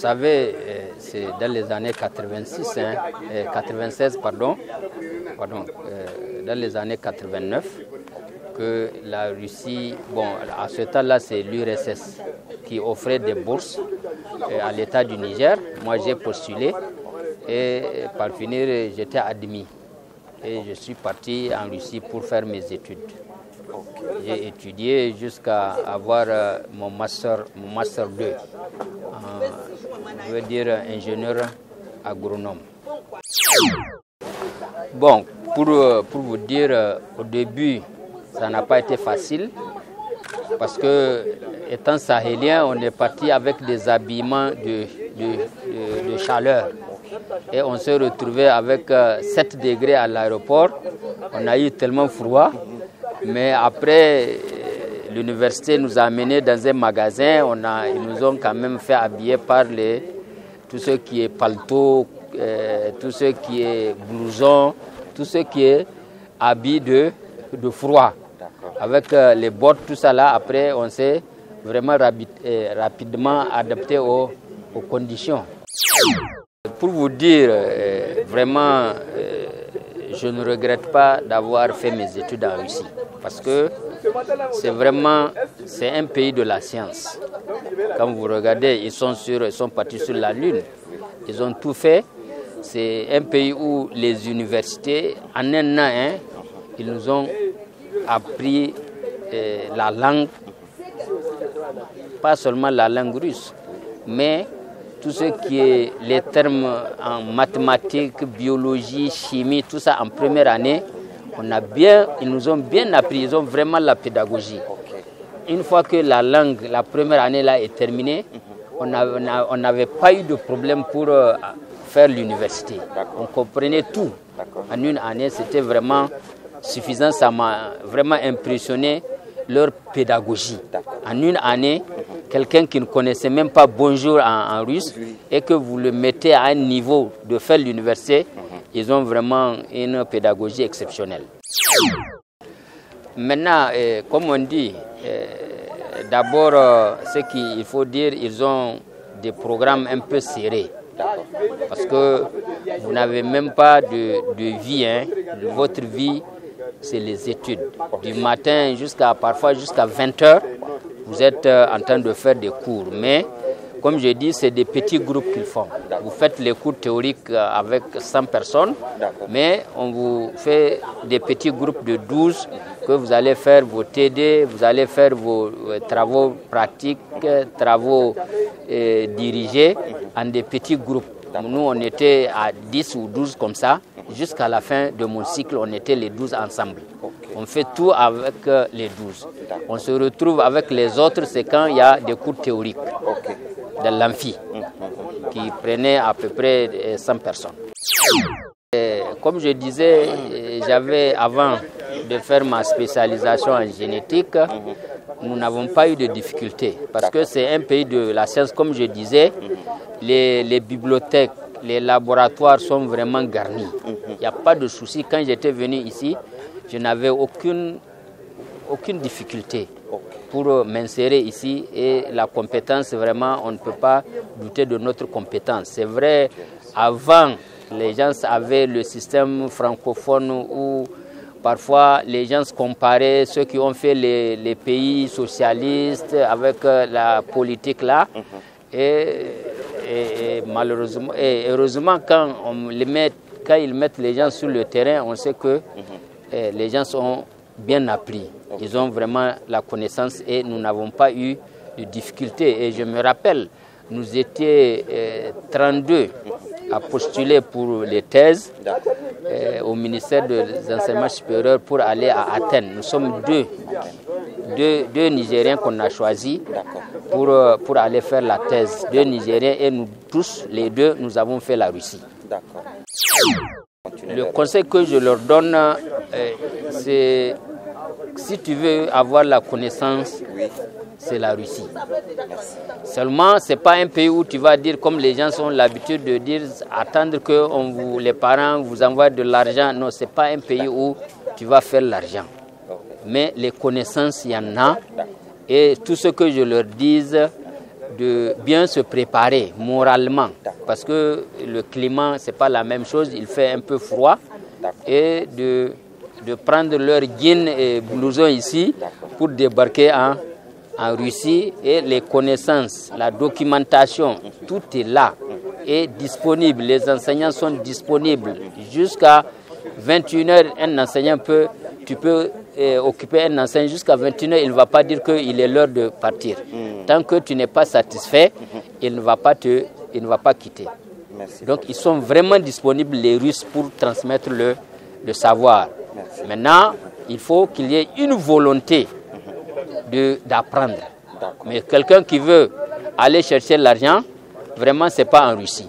savez, c'est dans les années 86, 96, dans les années 89, que la Russie, bon, à ce temps-là, c'est l'URSS qui offrait des bourses à l'État du Niger. Moi, j'ai postulé et par finir, j'étais admis. Et je suis parti en Russie pour faire mes études. J'ai étudié jusqu'à avoir mon master 2, je veux dire ingénieur agronome. Bon, pour vous dire, au début, ça n'a pas été facile parce que, étant sahélien, on est parti avec des habillements de chaleur. Et on s'est retrouvé avec 7 degrés à l'aéroport. On a eu tellement froid. Mais après, l'université nous a amenés dans un magasin. Ils nous ont quand même fait habiller par tout ce qui est paletot, tout ce qui est blouson, tout ce qui est habit de froid. Avec les bottes, tout ça là, après, on s'est vraiment rapidement adapté aux conditions. Pour vous dire, vraiment, je ne regrette pas d'avoir fait mes études en Russie. Parce que c'est un pays de la science. Quand vous regardez, ils sont partis sur la Lune. Ils ont tout fait. C'est un pays où les universités, en un an, ils nous ont appris la langue, pas seulement la langue russe, mais tout ce qui est les termes en mathématiques, biologie, chimie, tout ça en première année, ils nous ont bien appris, ils ont vraiment la pédagogie. Une fois que la première année là est terminée, on n'avait pas eu de problème pour faire l'université. On comprenait tout. En une année, c'était vraiment suffisant, ça m'a vraiment impressionné leur pédagogie. En une année, quelqu'un qui ne connaissait même pas bonjour en russe et que vous le mettez à un niveau de faire l'université, ils ont vraiment une pédagogie exceptionnelle. Maintenant, comme on dit, d'abord, ce qu'il faut dire, ils ont des programmes un peu serrés. Parce que vous n'avez même pas de vie. Votre vie, c'est les études. Du matin parfois jusqu'à 20h, vous êtes en train de faire des cours. Mais, comme je dis, c'est des petits groupes qu'ils font. Vous faites les cours théoriques avec 100 personnes, mais on vous fait des petits groupes de 12 que vous allez faire vos TD, vous allez faire vos travaux pratiques, travaux dirigés en des petits groupes. Nous, on était à 10 ou 12 comme ça. Jusqu'à la fin de mon cycle, on était les 12 ensemble. On fait tout avec les 12. On se retrouve avec les autres, c'est quand il y a des cours théoriques dans l'amphi qui prenaient à peu près 100 personnes. Comme je disais, j'avais avant de faire ma spécialisation en génétique, nous n'avons pas eu de difficultés parce que c'est un pays de la science, comme je disais, les bibliothèques, les laboratoires sont vraiment garnis. Il n'y a pas de souci. Quand j'étais venu ici, je n'avais aucune difficulté pour m'insérer ici et la compétence, vraiment, on ne peut pas douter de notre compétence. C'est vrai, avant, les gens avaient le système francophone où parfois les gens se comparaient ceux qui ont fait les pays socialistes avec la politique là. Et malheureusement, et heureusement, quand ils mettent les gens sur le terrain, on sait que les gens sont bien appris. Ils ont vraiment la connaissance et nous n'avons pas eu de difficultés. Et je me rappelle, nous étions 32 à postuler pour les thèses au ministère des Enseignements supérieurs pour aller à Athènes. Nous sommes deux Nigériens qu'on a choisis pour aller faire la thèse. 2 Nigériens et nous tous, les 2, nous avons fait la Russie. Le conseil que je leur donne, c'est si tu veux avoir la connaissance, c'est la Russie. Seulement, ce n'est pas un pays où tu vas dire, comme les gens ont l'habitude de dire, attendre que les parents vous envoient de l'argent. Non, ce n'est pas un pays où tu vas faire l'argent. Mais les connaissances, il y en a. Et tout ce que je leur dise, de bien se préparer moralement, parce que le climat, ce n'est pas la même chose, il fait un peu froid, et de prendre leur jean et blouson ici pour débarquer en Russie, et les connaissances, la documentation, tout est là et disponible. Les enseignants sont disponibles jusqu'à 21h. Un enseignant tu peux occuper un enseignant jusqu'à 21h, il ne va pas dire qu'il est l'heure de partir. Tant que tu n'es pas satisfait, il ne va pas quitter. Merci. Donc ils sont vraiment disponibles, les Russes, pour transmettre le savoir. Merci. Maintenant, il faut qu'il y ait une volonté d'apprendre. Mais quelqu'un qui veut aller chercher l'argent, vraiment, ce n'est pas en Russie.